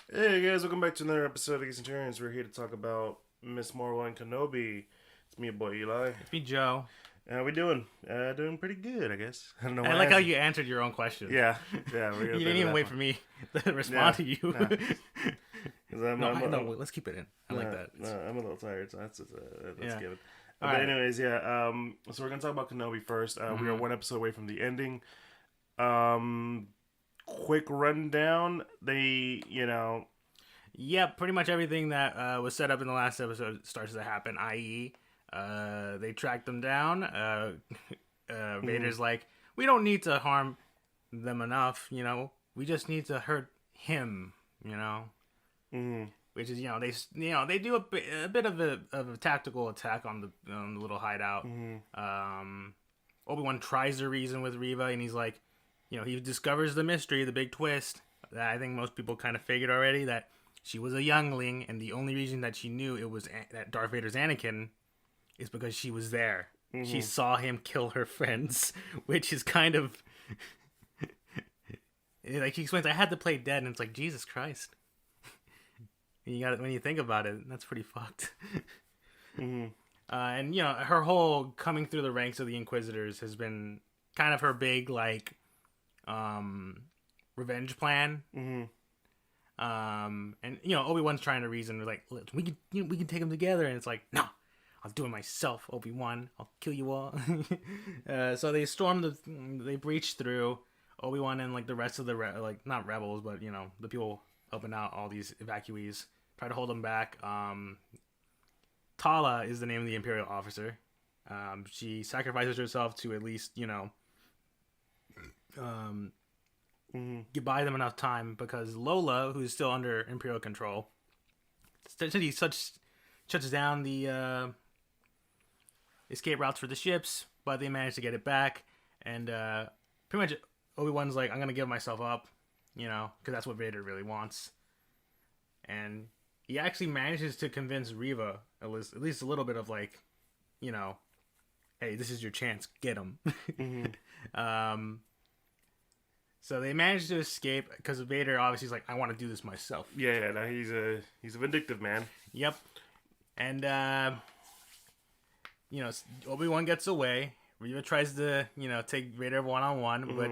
Hey guys, welcome back to another episode of Geek Centurions. We're here to talk about Miss Marvel and Kenobi. It's me, your boy Eli. It's me, Joe. How we doing? Doing pretty good, I guess. I don't know. I like how you answered your own question. Yeah, yeah. We're You didn't even wait for me to respond to you. Nah. 'Cause Let's keep it in. I like that. I'm a little tired, so that's Yeah. good. All But right. anyways, yeah. So we're gonna talk about Kenobi first. We are one episode away from the ending. Quick rundown. Yeah, pretty much everything that was set up in the last episode starts to happen, i.e., they track them down. Vader's like, we don't need to harm them enough, we just need to hurt him, which is, they do a bit of a tactical attack on the little hideout. Obi-Wan tries to reason with Reva, and he's like, he discovers the mystery, the big twist that I think most people kind of figured already, that she was a youngling, and the only reason that she knew it was that Darth Vader's Anakin is because she was there. She saw him kill her friends, which is kind of like she explains. I had to play dead, and it's like Jesus Christ. You got it when you think about it. That's pretty fucked. And her whole coming through the ranks of the Inquisitors has been kind of her big revenge plan. And Obi-Wan's trying to reason like, we can take them together, and it's like, no, I'll do it myself, Obi-Wan. I'll kill you all. So they breach through. Obi-Wan and like the rest of the not rebels, but the people helping out all these evacuees try to hold them back. Tala is the name of the Imperial officer. She sacrifices herself to at least buy them enough time, because Lola, who's still under Imperial control, shuts down the escape routes for the ships, but they manage to get it back, and pretty much Obi-Wan's like, I'm gonna give myself up, because that's what Vader really wants, and he actually manages to convince Reva at least a little bit of like, hey, this is your chance, get him. So they managed to escape because Vader obviously is like, I want to do this myself. Yeah. No, he's a vindictive man. Yep. And Obi-Wan gets away. Reva tries to take Vader one-on-one, but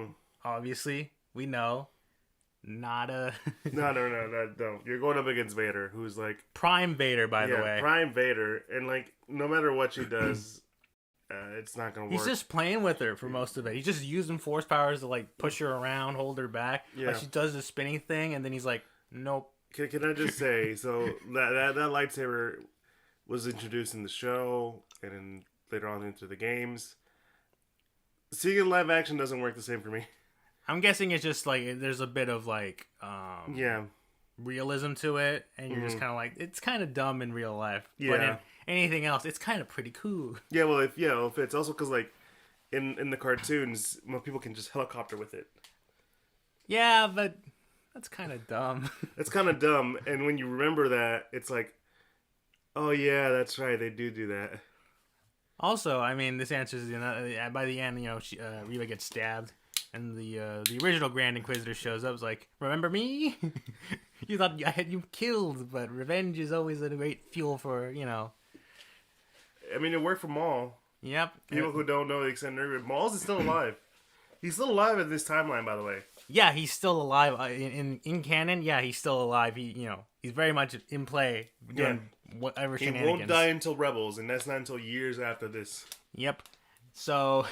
obviously we know not a No. You're going up against Vader, who's like Prime Vader, by the way. Prime Vader, and like no matter what she does. It's not gonna work. He's just playing with her for most of it. He's just using force powers to like push her around, hold her back. Yeah. Like she does the spinning thing, and then he's like, "Nope." Can I just say, so that lightsaber was introduced in the show and then later on into the games. Seeing it in live action doesn't work the same for me. I'm guessing it's just like there's a bit of like realism to it, and you're just kind of like, it's kind of dumb in real life. Yeah. But in anything else, it's kind of pretty cool. Yeah, well, if it's also because like in the cartoons, people can just helicopter with it. Yeah, but that's kind of dumb. It's kind of dumb, and when you remember that, it's like, oh yeah, that's right, they do that. Also, I mean, this answers by the end, Reva gets stabbed, and the original Grand Inquisitor shows up. It's like, remember me? You thought I had you killed, but revenge is always a great fuel for I mean, it worked for Maul. Yep. People who don't know the extended Maul's is still alive. He's still alive in this timeline, by the way. Yeah, he's still alive in canon. Yeah, he's still alive. He's very much in play doing whatever He shenanigans. won't die until Rebels, and that's not until years after this. Yep. So,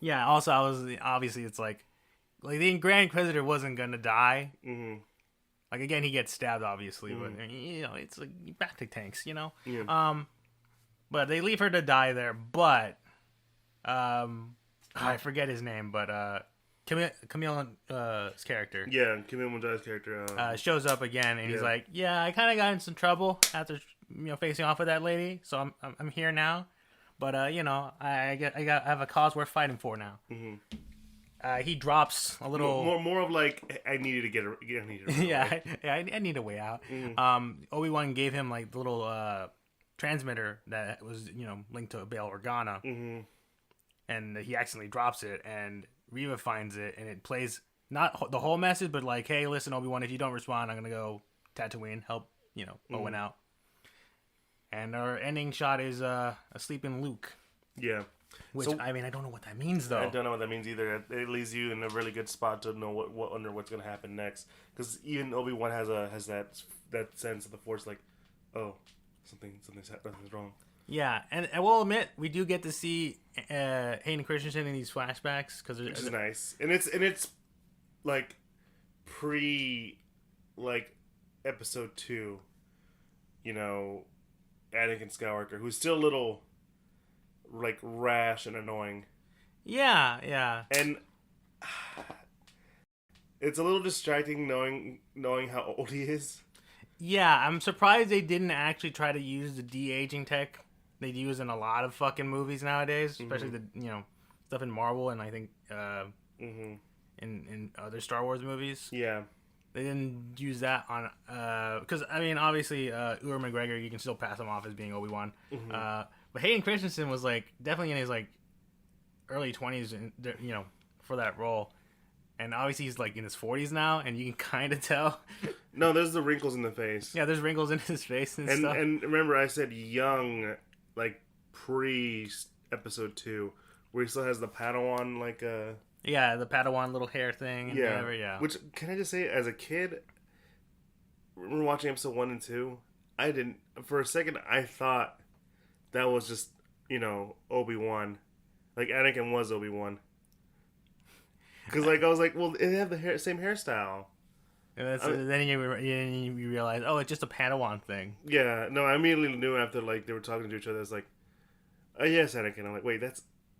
yeah. Also, obviously it's like the Grand Inquisitor wasn't gonna die. Mm-hmm. Like again, he gets stabbed, obviously, but it's like back to tanks, Yeah. But they leave her to die there. But I forget his name, but Camille's character. Yeah, Camille Monjai's character shows up again, and he's like, "Yeah, I kind of got in some trouble after facing off with that lady, so I'm here now, but I have a cause worth fighting for now." Mm-hmm. He drops a little more of like, I needed to get her. I need a way out. Mm-hmm. Obi-Wan gave him like the little transmitter that was linked to Bail Organa, and he accidentally drops it, and Reva finds it, and it plays not the whole message, but like, hey, listen, Obi-Wan, if you don't respond, I'm gonna go Tatooine, help, Owen out. And our ending shot is a sleeping Luke. Yeah. Which, I don't know what that means, though. I don't know what that means either. It leaves you in a really good spot to know what's going to happen next. Because even Obi-Wan has that sense of the Force, like, oh, something's wrong. Yeah, and I will admit, we do get to see Hayden Christensen in these flashbacks. Which is nice. And it's like, like, episode 2, Anakin Skywalker, who's still a little... like rash and annoying. Yeah. And it's a little distracting knowing how old he is. Yeah, I'm surprised they didn't actually try to use the de-aging tech they use in a lot of fucking movies nowadays, especially the stuff in Marvel and I think in other Star Wars movies. Yeah. They didn't use that on because obviously Ewan McGregor, you can still pass him off as being Obi-Wan. But Hayden Christensen was like definitely in his like early 20s, for that role, and obviously he's like in his 40s now, and you can kind of tell. No, there's the wrinkles in the face. Yeah, there's wrinkles in his face and stuff. And remember, I said young, like pre episode 2, where he still has the Padawan like yeah, the Padawan little hair thing. And whatever, yeah. Which, can I just say, as a kid, when we were watching episode 1 and 2, I didn't for a second I thought that was just, Obi-Wan. Like, Anakin was Obi-Wan. Because, like, I was like, well, they have the same hairstyle. And then you realize, oh, it's just a Padawan thing. Yeah, no, I immediately knew after, like, they were talking to each other. It's like, oh, yes, Anakin. I'm like, wait, I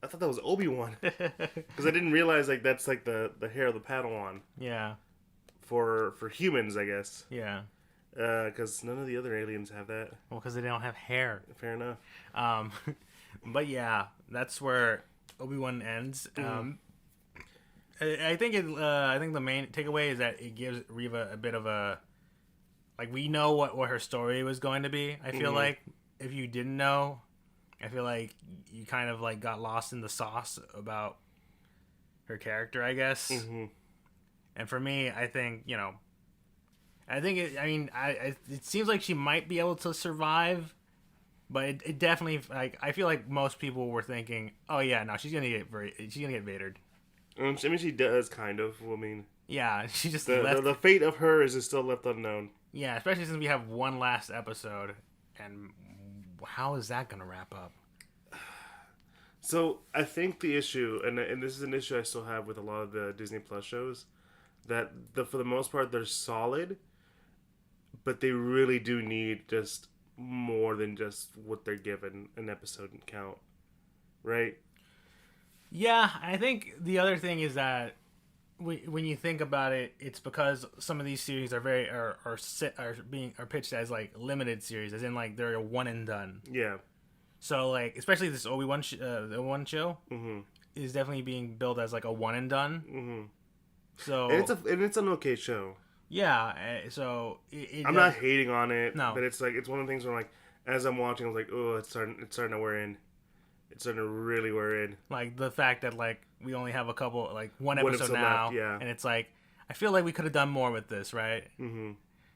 thought that was Obi-Wan. Because I didn't realize, like, that's, like, the hair of the Padawan. Yeah. For humans, I guess. Yeah. Because none of the other aliens have that. Well, because they don't have hair. Fair enough. But yeah, that's where Obi-Wan ends. I think the main takeaway is that it gives Reva a bit of a, like, we know what her story was going to be. I feel like if you didn't know, I feel like you kind of like got lost in the sauce about her character, I guess. And for me, I think it seems like she might be able to survive, but it definitely, like, I feel like most people were thinking, oh yeah, no, she's gonna get vadered. She does kind of. Yeah, she just the fate of her is still left unknown. Yeah, especially since we have one last episode, and how is that gonna wrap up? So I think the issue, and this is an issue I still have with a lot of the Disney Plus shows, that for the most part they're solid. But they really do need just more than just what they're given an episode count, right? Yeah, I think the other thing is that when you think about it, it's because some of these series are pitched as like limited series, as in like they're a one and done. Yeah. So like, especially this Obi-Wan the one show is definitely being billed as like a one and done. So and it's an okay show. Yeah, so I'm not hating on it. No, but it's like it's one of the things where like as I'm watching, I was like, oh, it's starting to wear in. It's starting to really wear in. Like the fact that like we only have one episode now, left, yeah. And it's like I feel like we could have done more with this, right?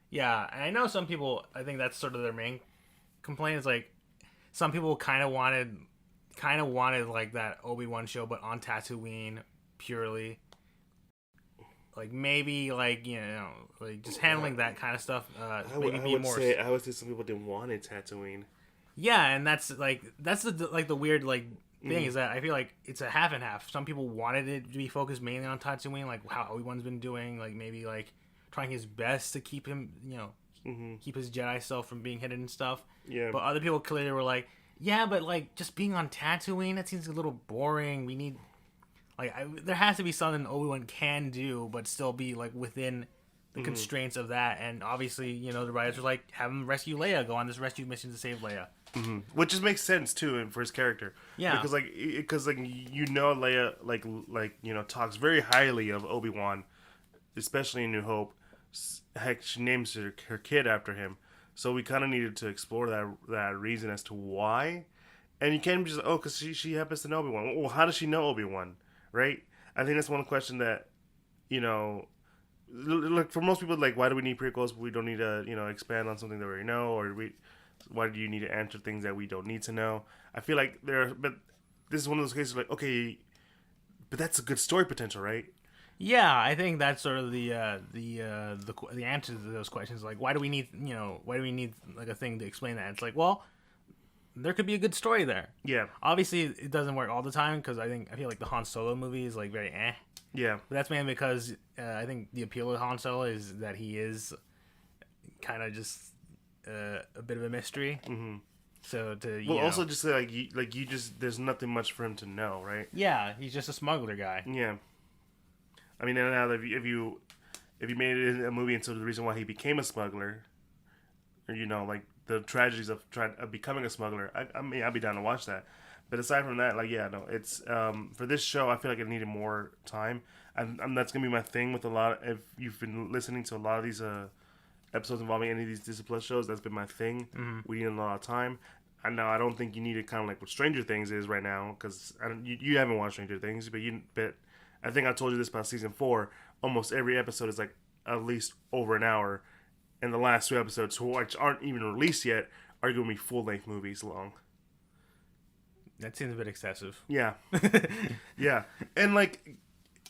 Yeah, and I know some people. I think that's sort of their main complaint. Is like some people kind of wanted like that Obi-Wan show, but on Tatooine purely. Like maybe like like just handling that kind of stuff. I would say some people didn't want it Tatooine. Yeah, and that's the weird like thing is that I feel like it's a half and half. Some people wanted it to be focused mainly on Tatooine, like how Obi-Wan's been doing, like maybe like trying his best to keep him, keep his Jedi self from being hidden and stuff. Yeah. But other people clearly were like, yeah, but like just being on Tatooine, that seems a little boring. We need. There has to be something Obi-Wan can do, but still be like within the constraints of that. And obviously, the writers were like, have him rescue Leia, go on this rescue mission to save Leia, which just makes sense too for his character. Yeah, because Leia talks very highly of Obi-Wan, especially in New Hope. Heck, she names her kid after him. So we kind of needed to explore that reason as to why. And you can't just because she happens to know Obi-Wan. Well, how does she know Obi-Wan? Right? I think that's one question that, you know, like for most people, like why do we need prequels? We don't need to, you know, expand on something that we already know, or why do you need to answer things that we don't need to know? I feel like but this is one of those cases like, okay, but that's a good story potential, right? Yeah, I think that's sort of the answer to those questions. Like, why do we need like a thing to explain that? It's like, well, there could be a good story there. Yeah, Obviously, it doesn't work all the time because I feel like the Han Solo movie is like very eh. yeah, But that's mainly because I think the appeal of Han Solo is that he is kind of just a bit of a mystery. mm-hmm. So also just like you just there's nothing much for him to know, right? yeah, he's just a smuggler guy. Yeah, I mean, and now if you made it a movie into the reason why he became a smuggler, or you know, like the tragedies of becoming a smuggler, I mean, I'd be down to watch that. But aside from that, like, yeah, no, it's for this show, I feel like it needed more time, and that's gonna be my thing with a lot. If you've been listening to a lot of these episodes involving any of these Disney Plus shows, that's been my thing. Mm-hmm. We need a lot of time. And now I don't think you need it kind of like what Stranger Things is right now, because you haven't watched Stranger Things, but I think I told you this about season 4. Almost every episode is like at least over an hour, and the last 2 episodes, which aren't even released yet, are going to be full-length movies long. That seems a bit excessive. Yeah. Yeah. And like,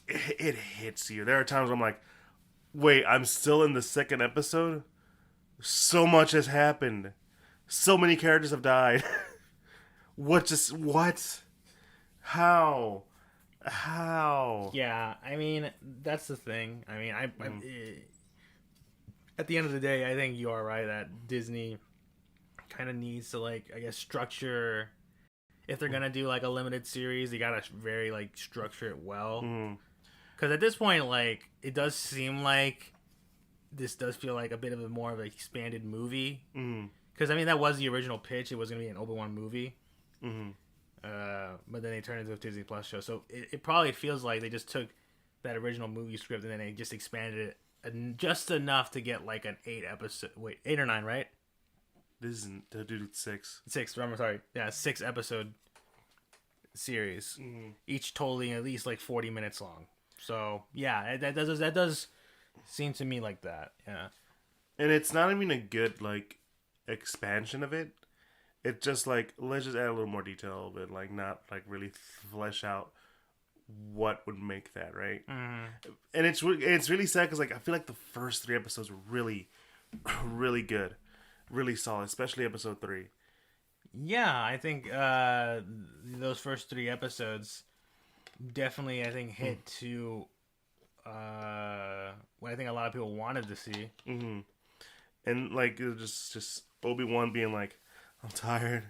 it hits you. There are times where I'm like, wait, I'm still in the 2nd episode? So much has happened. So many characters have died. What? How? Yeah, I mean, that's the thing. I mean, at the end of the day, I think you are right that Disney kind of needs to, like, I guess, structure. If they're gonna do like a limited series, they gotta very like structure it well. Because at this point, like, it does seem like this does feel like a bit of a more of an expanded movie. Because I mean, that was the original pitch. It was gonna be an Obi-Wan movie. But then they turned it into a Disney Plus show. So it probably feels like they just took that original movie script and then they just expanded it just enough to get like an 8 or 9, right? This isn't the dude 6. 6. I'm sorry. Yeah, 6 episode series, each totaling at least like 40 minutes long. So yeah, that does seem to me like that. Yeah, and it's not even a good like expansion of it. It's just like, let's just add a little more detail of it, like not like really flesh out what would make that, right? And it's really sad because like I feel like the first 3 episodes were really, really good, really solid, especially episode 3. Yeah, I think those first 3 episodes definitely, I think, hit to what I think a lot of people wanted to see. And like it was just Obi-Wan being like, I'm tired.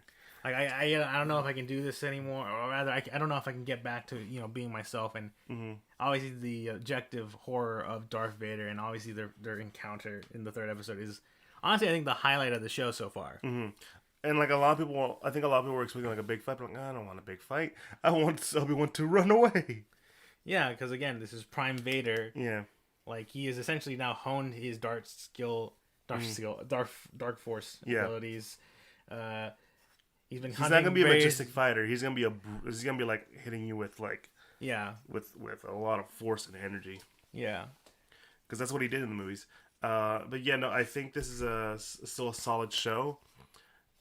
Like I don't know if I can do this anymore, or rather, I don't know if I can get back to being myself. And obviously, the objective horror of Darth Vader, and obviously their encounter in the 3rd episode is honestly, I think, the highlight of the show so far. And like I think a lot of people were expecting like a big fight, but like, I don't want a big fight. I want Obi-Wan to run away. Yeah, because again, this is Prime Vader. Yeah, like he has essentially now honed his dark force abilities. He's been. He's not gonna be a majestic fighter. He's gonna be like hitting you with like with a lot of force and energy. Yeah, because that's what he did in the movies. But yeah, no, I think this is still a solid show.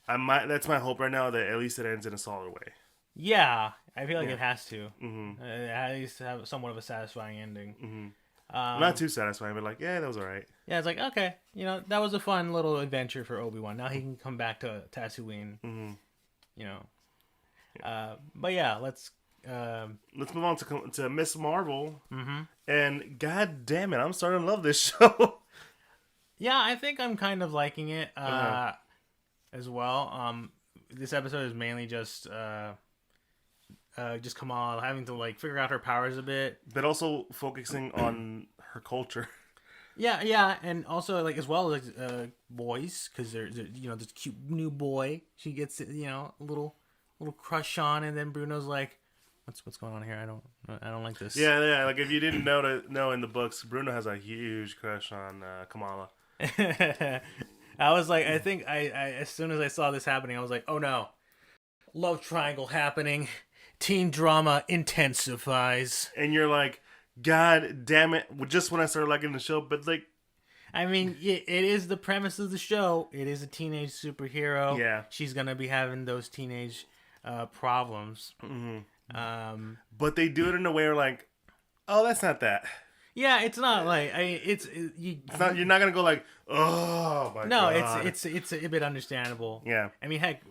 That's my hope right now, that at least it ends in a solid way. Yeah, I feel like it has to. It has to have somewhat of a satisfying ending. Not too satisfying, but like, yeah, that was alright. Yeah, it's like, okay, that was a fun little adventure for Obi-Wan. Now he can come back to Tatooine. But yeah, let's move on to Miss Marvel. And god damn it, I'm starting to love this show. Yeah, I think I'm kind of liking it as well. This episode is mainly just Kamala having to like figure out her powers a bit, but also focusing on her culture. Yeah, and also like as well as boys, because there's this cute new boy she gets a little crush on, and then Bruno's like, what's going on here? I don't like this. Yeah. Like if you didn't know in the books, Bruno has a huge crush on Kamala. I was like, I think I as soon as I saw this happening, I was like, oh no, love triangle happening, teen drama intensifies. And you're like, God damn it! Just when I started liking the show, but like, I mean, it is the premise of the show. It is a teenage superhero. yeah. She's gonna be having those teenage problems. But they do it in a way where like, oh, that's not that. Yeah, it's not like It's not. You're not gonna go like, oh my no, god. it's a bit understandable. Yeah. I mean, heck,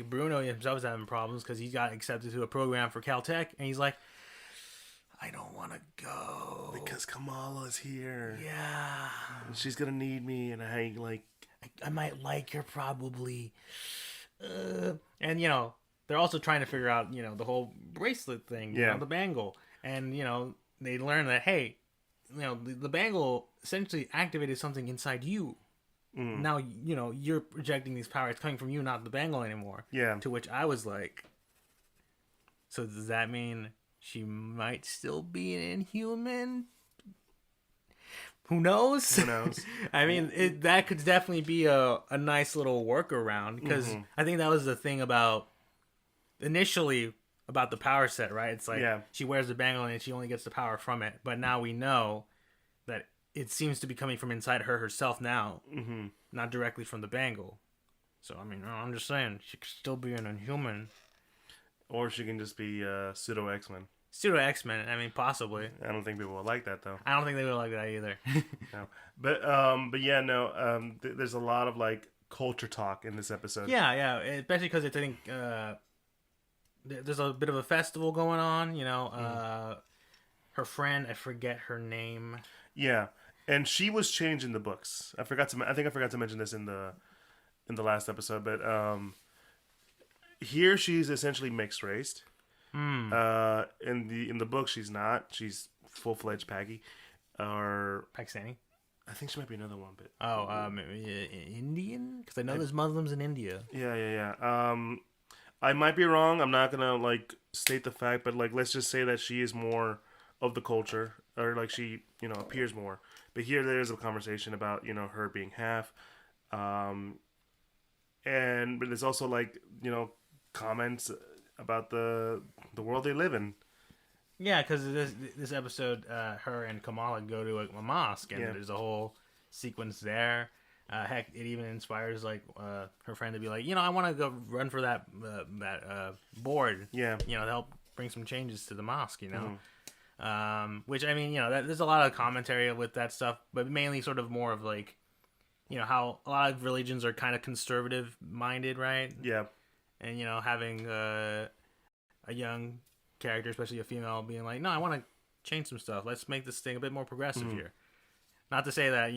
Bruno himself is having problems because he got accepted to a program for Caltech, and he's like, I don't want to go Because Kamala's here. Yeah, And she's gonna need me, and I might like her probably. And they're also trying to figure out the whole bracelet thing, the bangle, and they learn that hey, the bangle essentially activated something inside you. Now you're projecting these powers coming from you, not the bangle anymore. Yeah. To which I was like, so does that mean she might still be an Inhuman? Who knows? Who knows? I mean, that could definitely be a nice little workaround because I think that was the thing initially about the power set, right? It's like she wears the bangle and she only gets the power from it. But now we know that it seems to be coming from inside her herself now, not directly from the bangle. So, I mean, I'm just saying, she could still be an Inhuman. Or she can just be pseudo X-Men. Pseudo X-Men, I mean, possibly. I don't think people would like that, though. I don't think they would like that either. No. But yeah, no, there's a lot of, like, culture talk in this episode. Yeah, especially because I think there's a bit of a festival going on, her friend, I forget her name. Yeah, and she was changed in the books. I think I forgot to mention this in the last episode, but here she's essentially mixed raced. In the book, she's not. She's full-fledged Paggy, or Pakistani. I think she might be another one, but Indian, because I know there's Muslims in India. Yeah. I might be wrong. I'm not gonna like state the fact, but like let's just say that she is more of the culture, or like she appears more. But here there is a conversation about her being half, but there's also like comments about the world they live in. Yeah, because this episode, her and Kamala go to a mosque, and there's a whole sequence there. Heck, it even inspires like her friend to be like, I want to go run for that board. Yeah. To help bring some changes to the mosque. Which I mean, there's a lot of commentary with that stuff, but mainly sort of more of like, how a lot of religions are kind of conservative minded, right? Yeah. And having a young character, especially a female, being like, no, I want to change some stuff. Let's make this thing a bit more progressive here. Not to say that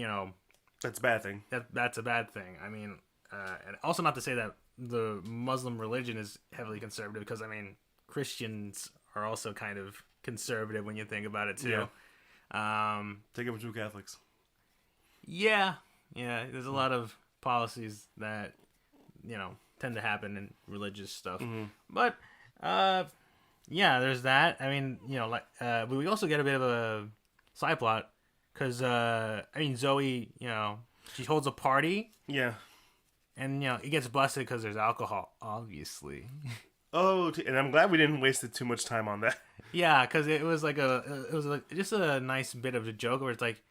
that's a bad thing. That's a bad thing. I mean, and also not to say that the Muslim religion is heavily conservative, because I mean, Christians are also kind of conservative when you think about it too. Yeah. Take it from true Catholics. Yeah. There's a lot of policies that tend to happen in religious stuff, but there's that. I mean, but we also get a bit of a side plot. Because, I mean, Zoe, she holds a party. Yeah. And, it gets busted because there's alcohol, obviously. Oh, and I'm glad we didn't waste too much time on that. Yeah, because it was just a nice bit of a joke where it's like,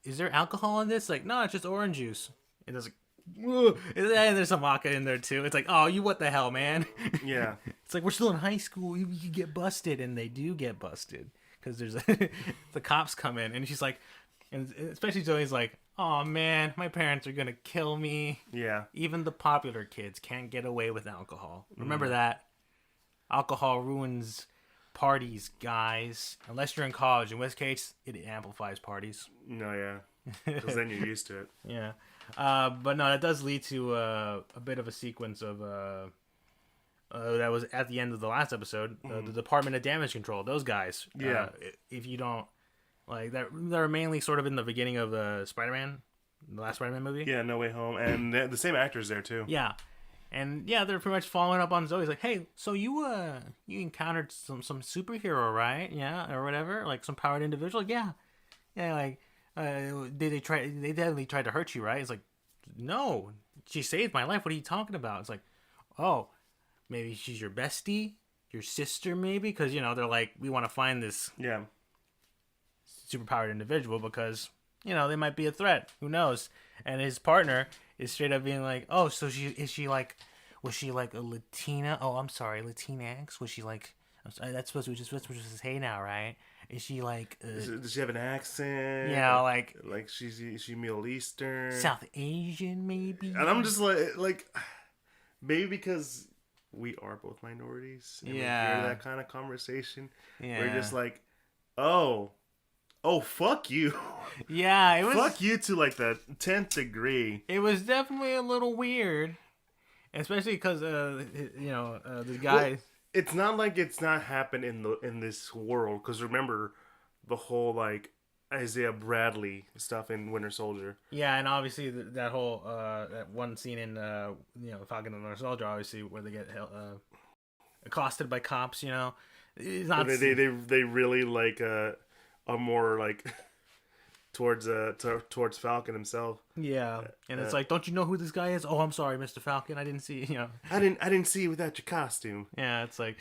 is there alcohol in this? Like, no, it's just orange juice. And it's like, and there's some vodka in there, too. It's like, oh, what the hell, man? Yeah. It's like, we're still in high school. You get busted. And they do get busted. Because there's the cops come in. And she's like... And especially Zoe's like, oh man, my parents are going to kill me. Yeah. Even the popular kids can't get away with alcohol. Remember that. Alcohol ruins parties, guys. Unless you're in college, in which case, it amplifies parties. No, yeah. Because then you're used to it. Yeah. But no, that does lead to a bit of a sequence of... that was at the end of the last episode. The Department of Damage Control, those guys. Yeah. If you don't... Like, they're mainly sort of in the beginning of Spider-Man, the last Spider-Man movie. Yeah, No Way Home. And the same actors there, too. Yeah. And, they're pretty much following up on Zoe. He's like, hey, so you encountered some superhero, right? Yeah, or whatever? Like, some powered individual? Yeah. Yeah, like, they definitely tried to hurt you, right? It's like, no. She saved my life. What are you talking about? It's like, oh, maybe she's your bestie? Your sister, maybe? Because, they're like, we want to find this... Yeah. superpowered individual because they might be a threat. Who knows? And his partner is straight up being like, "Oh, so was she like a Latina? Oh, I'm sorry, Latinx. Was she like? I'm sorry, that's supposed to say now, right? Is she like? Does she have an accent? Yeah, like she Middle Eastern, South Asian, maybe. And I'm just like maybe because we are both minorities and we hear that kind of conversation. Yeah. We're just like, oh, fuck you. Yeah, it was. Fuck you to like the 10th degree. It was definitely a little weird, especially because the guy. Well, it's not like it's not happened in this world, because remember the whole like Isaiah Bradley stuff in Winter Soldier. Yeah, and obviously that whole that one scene in Falcon and Winter Soldier, obviously where they get accosted by cops. It's not. They really like are more like towards Falcon himself. Yeah, and it's like, don't you know who this guy is? Oh, I'm sorry, Mr. Falcon, I didn't see. I didn't see you without your costume. Yeah, it's like,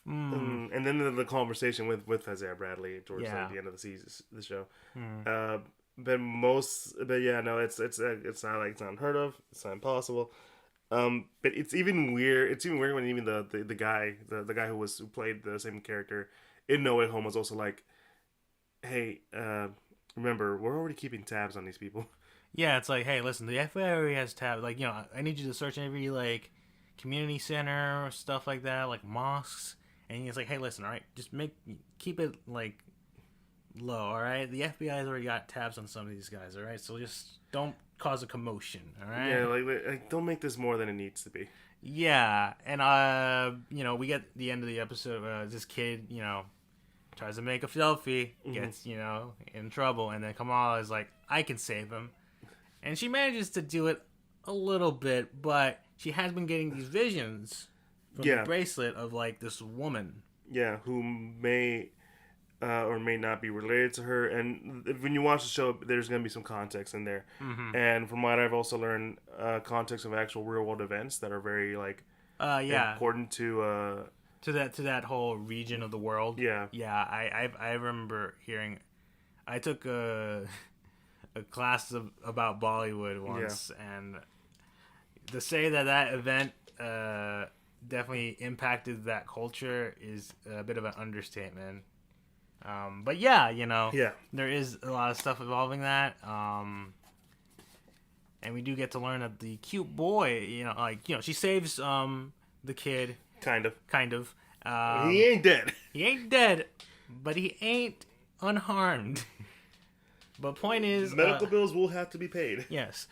and then the conversation with Isaiah Bradley towards the end of the show. But yeah, no, it's not like it's not unheard of. It's not impossible. But it's even weird. It's even weird when even the guy who played the same character in No Way Home was also like, hey, remember, we're already keeping tabs on these people. Yeah, it's like, hey, listen, the FBI already has tabs. Like, I need you to search every like community center or stuff like that, like mosques. And he's like, hey, listen, all right, just keep it like low, all right? The FBI has already got tabs on some of these guys, all right? So just don't cause a commotion, all right? Yeah, like don't make this more than it needs to be. Yeah, and we get the end of the episode. This kid, tries to make a selfie, gets in trouble, and then Kamala is like, I can save him, and she manages to do it a little bit, but she has been getting these visions from the bracelet of like this woman. Yeah, who may or may not be related to her. And when you watch the show, there's going to be some context in there. Mm-hmm. And from what I've also learned, context of actual real world events that are very like important to that whole region of the world. Yeah. I remember hearing. I took a class about Bollywood once, and to say that event definitely impacted that culture is a bit of an understatement. But there is a lot of stuff involving that. And we do get to learn that the cute boy, she saves the kid. Kind of. He ain't dead. He ain't dead, but he ain't unharmed. But point is, medical bills will have to be paid. Yes.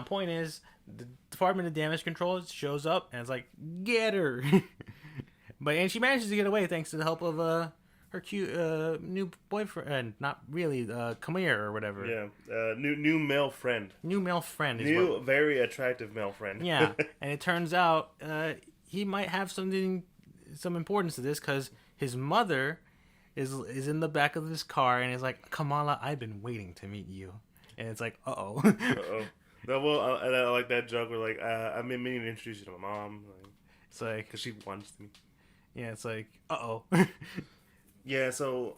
Point is, the Department of Damage Control shows up and it's like, get her. And she manages to get away thanks to the help of her cute new boyfriend, not really, Kamir or whatever. Yeah, new male friend. New male friend. Very attractive male friend. Yeah, and it turns out he might have some importance to this because his mother is in the back of this car and is like, Kamala, I've been waiting to meet you. And it's like, uh-oh. No, well, I like that joke where like, I'm meaning to introduce you to my mom. It's like, because she wants me. Yeah, it's like, uh-oh. Yeah, so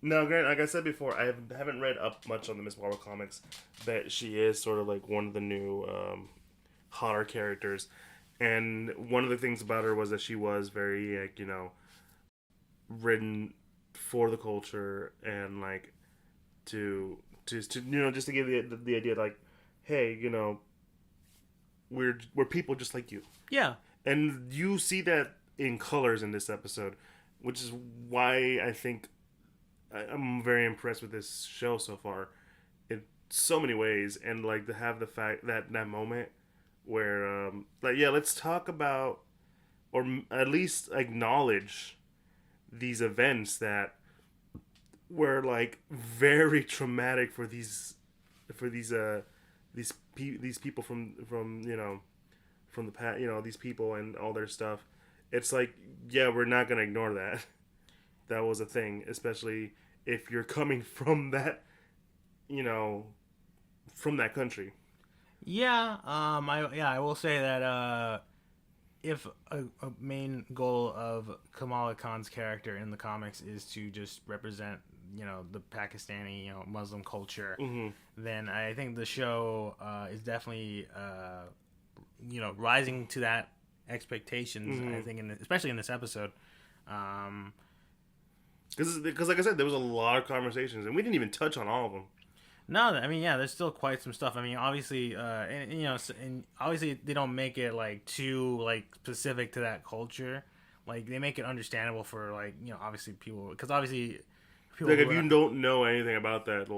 now, granted, like I said before, I haven't read up much on the Miss Marvel comics, but she is sort of like one of the new hotter characters. And one of the things about her was that she was very, like, written for the culture and like to just to give the idea like, hey, we're people just like you. Yeah. And you see that in colors in this episode, which is why I think I'm very impressed with this show so far in so many ways. And like to have the fact that moment where let's talk about, or at least acknowledge these events that were like very traumatic for these people from the past, these people and all their stuff. It's like, we're not gonna ignore that. That was a thing, especially if you're coming from that, from that country. Yeah, I will say that if a main goal of Kamala Khan's character in the comics is to just represent the Pakistani Muslim culture, Mm-hmm. then I think the show is definitely rising to that expectations. Mm-hmm. I think especially in this episode. Because like I said, there was a lot of conversations, and we didn't even touch on all of them. No, I mean, yeah, there's still quite some stuff. I mean, obviously, and obviously they don't make it like too like specific to that culture. Like they make it understandable for like obviously people, because obviously people Like if you don't know anything about that,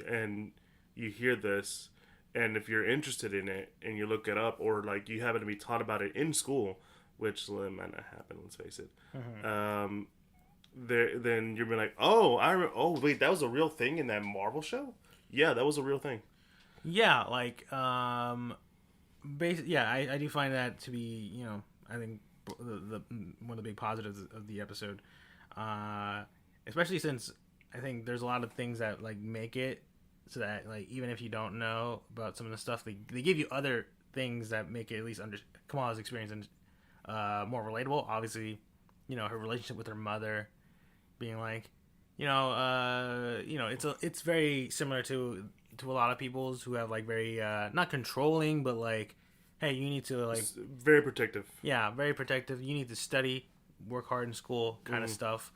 and you hear this, and if you're interested in it, and you look it up, or like you happen to be taught about it in school, which might not happen. Let's face it. Mm-hmm. Then you're like, oh wait, that was a real thing in that Marvel show. Yeah, that was a real thing. Yeah, like yeah, I do find that to be I think the one of the big positives of the episode, especially since I think there's a lot of things that like make it so that like even if you don't know about some of the stuff, they give you other things that make it at least under Kamala's experience and more relatable. Obviously, her relationship with her mother being like, it's very similar to a lot of people's who have like very not controlling, but like, hey, you need to like It's very protective. yeah, very protective. You need to study, work hard in school, kind of stuff.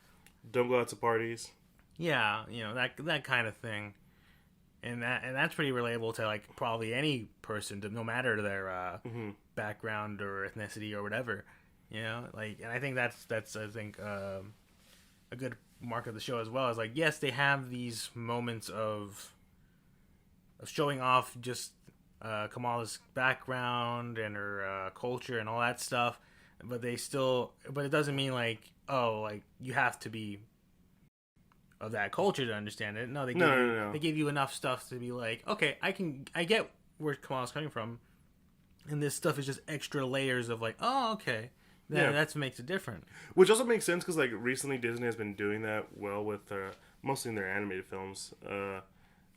Don't go out to parties. Yeah, that kind of thing, and that's pretty relatable to like probably any person, no matter their background or ethnicity or whatever. Like, and I think that's I think a good mark of the show as well, is like, yes, they have these moments of showing off just Kamala's background and her culture and all that stuff, but it doesn't mean like, oh, like you have to be of that culture to understand it. No, they give you enough stuff to be like, okay, I get where Kamala's coming from, and this stuff is just extra layers of like, oh, okay. Yeah, that makes it different. Which also makes sense because, like, recently Disney has been doing that well with mostly in their animated films,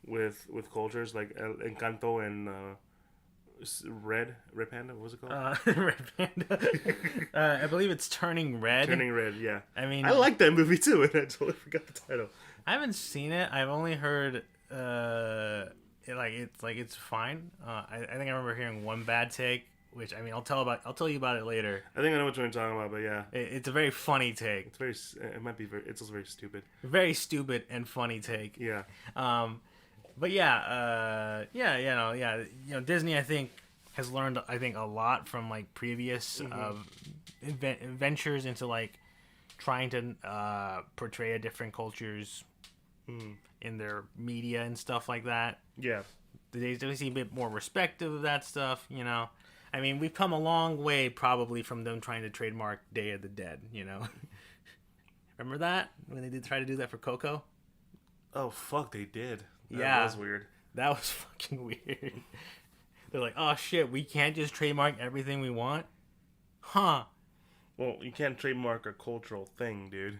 with cultures like Encanto and Red Panda. What was it called? Red Panda. I believe it's Turning Red. Turning Red. Yeah. I mean, I like that movie too, and I totally forgot the title. I haven't seen it. I've only heard it's fine. I think I remember hearing one bad take. Which, I mean, I'll tell you about it later. I think I know what you're talking about, but yeah, it's a very funny take. It's also very stupid. Very stupid and funny take. Yeah. But Disney, I think, has learned, I think, a lot from like previous ventures into like trying to portray different cultures in their media and stuff like that. Yeah. They seem a bit more respectful of that stuff, I mean, we've come a long way probably from them trying to trademark Day of the Dead, Remember that? When they did try to do that for Coco? Oh, fuck, they did. That was weird. That was fucking weird. They're like, oh shit, we can't just trademark everything we want? Huh. Well, you can't trademark a cultural thing, dude.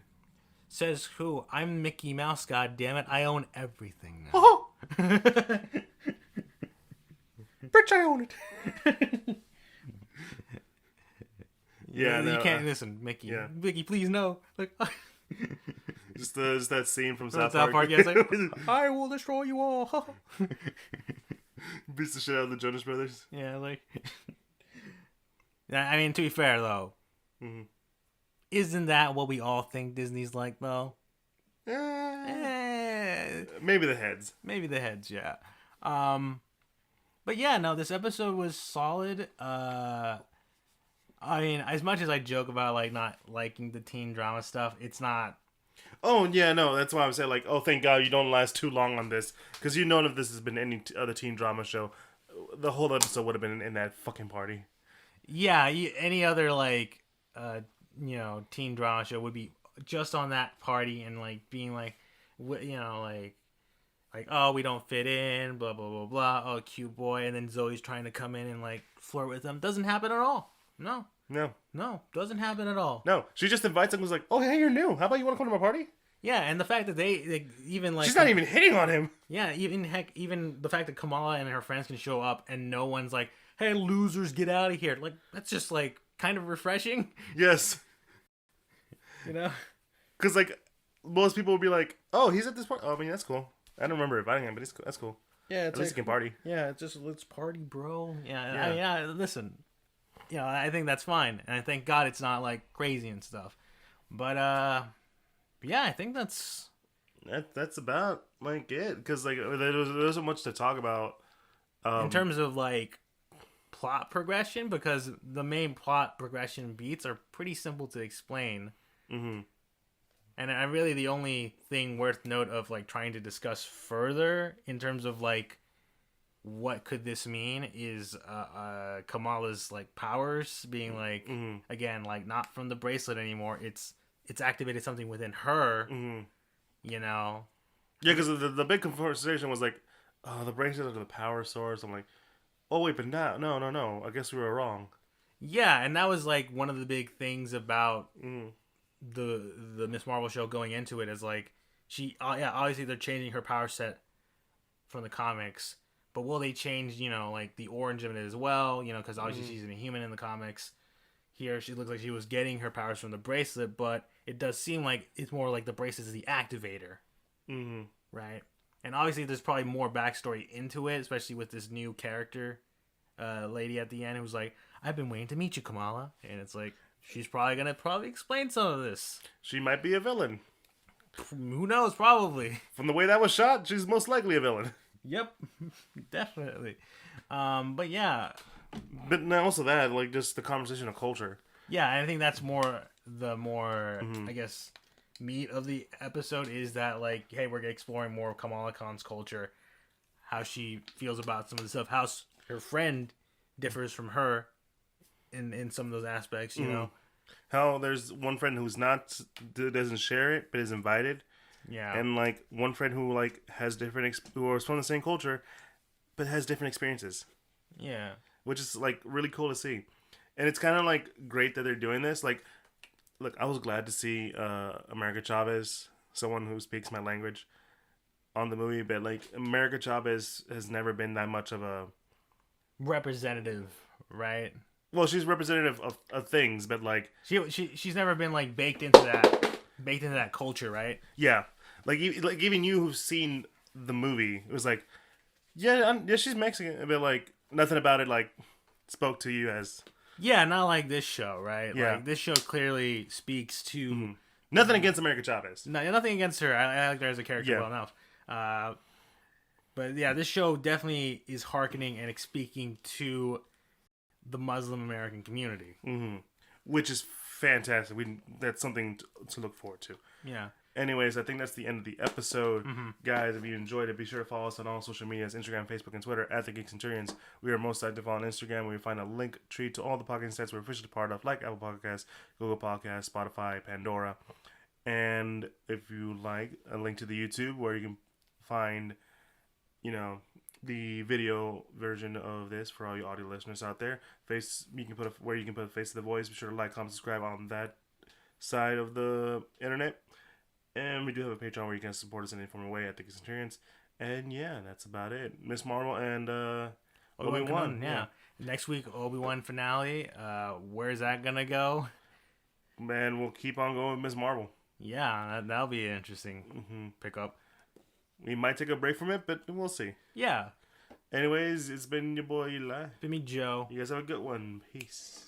Says who? I'm Mickey Mouse, goddammit. I own everything now. Oh! Bitch, I own it. Yeah, you can't listen, Mickey. Yeah. Mickey, please no. Like, just that scene from South Park. Yeah, it's like, I will destroy you all. Beats the shit out of the Jonas Brothers. Yeah, like. I mean, to be fair though, isn't that what we all think Disney's like though? Maybe the heads. Maybe the heads, yeah. But yeah, no, this episode was solid. I mean, as much as I joke about like not liking the teen drama stuff, it's not. Oh yeah, no, that's why I'm saying like, oh, thank God you don't last too long on this, because you know if this has been any other teen drama show, the whole episode would have been in that fucking party. Yeah, any other like, teen drama show would be just on that party and like being like, like, oh, we don't fit in, blah blah blah blah. Oh, cute boy, and then Zoe's trying to come in and like flirt with him. Doesn't happen at all. No, doesn't happen at all. No, she just invites him and was like, oh, hey, you're new. How about you want to come to my party? Yeah, and the fact that they even like... She's not even hitting on him. Yeah, even the fact that Kamala and her friends can show up and no one's like, hey, losers, get out of here. Like, that's just like kind of refreshing. Yes. Because like most people would be like, "Oh, he's at this party." Oh, I mean, that's cool. I don't remember inviting him, but it's cool. That's cool. Yeah, At least he can party. Yeah, it's just let's party, bro. Yeah, Yeah. I mean, yeah. Listen, I think that's fine, and I thank God it's not like crazy and stuff. But yeah, I think that's That's about like it, because like there wasn't much to talk about. in terms of like plot progression, because the main plot progression beats are pretty simple to explain. Mm-hmm. And I really the only thing worth note of like trying to discuss further in terms of like what could this mean is Kamala's like powers being like again like not from the bracelet anymore. It's activated something within her. You know. Yeah, because the big conversation was like, oh, the bracelet are the power source. I'm like, oh wait, but no. I guess we were wrong. Yeah, and that was like one of the big things about the Miss Marvel show going into it is like obviously they're changing her power set from the comics, but will they change like the origin of it as well? Because obviously she's a human in the comics. Here she looks like she was getting her powers from the bracelet, but it does seem like it's more like the bracelet is the activator, right? And obviously there's probably more backstory into it, especially with this new character lady at the end who's like, I've been waiting to meet you, Kamala, and it's like she's probably gonna explain some of this. She might be a villain. Who knows? Probably. From the way that was shot, she's most likely a villain. Yep, definitely. But yeah. But now also that, like, just the conversation of culture. Yeah, I think that's the more I guess meat of the episode is that like, hey, we're exploring more of Kamala Khan's culture, how she feels about some of the stuff, how her friend differs from her in some of those aspects, you know. How there's one friend who's doesn't share it but is invited. Yeah. And like one friend who like has different who is from the same culture but has different experiences. Yeah. Which is like really cool to see. And it's kind of like great that they're doing this. Like, look, I was glad to see America Chavez, someone who speaks my language, on the movie, but like America Chavez has never been that much of a representative, right? Well, she's representative of things, but like she's never been like baked into that culture, right? Yeah, like even you who've seen the movie, it was like, yeah, she's Mexican, but like nothing about it like spoke to you as not like this show, right? Yeah, like this show clearly speaks to nothing against America Chavez. No, nothing against her. I like her as a character well enough. But yeah, this show definitely is hearkening and speaking to the Muslim American community, which is fantastic. That's something to look forward to. Yeah. Anyways, I think that's the end of the episode. Guys, if you enjoyed it, be sure to follow us on all social medias, Instagram, Facebook, and Twitter, at the Geek Centurions. We are most active on Instagram, where you find a link tree to all the podcast sites we're officially part of, like Apple Podcasts, Google Podcasts, Spotify, Pandora. And if you like, a link to the YouTube, where you can find, the video version of this for all you audio listeners out there. You can put a face to the voice. Be sure to like, comment, subscribe on that side of the internet. And we do have a Patreon where you can support us in any form of way at the Geek Centurions. And yeah, that's about it. Miss Marvel and Obi-Wan. Yeah. Next week, Obi-Wan finale. Where's that gonna go? Man, we'll keep on going with Miss Marvel. Yeah, that'll be an interesting pickup. We might take a break from it, but we'll see. Yeah. Anyways, it's been your boy Eli. It's been me, Joe. You guys have a good one. Peace.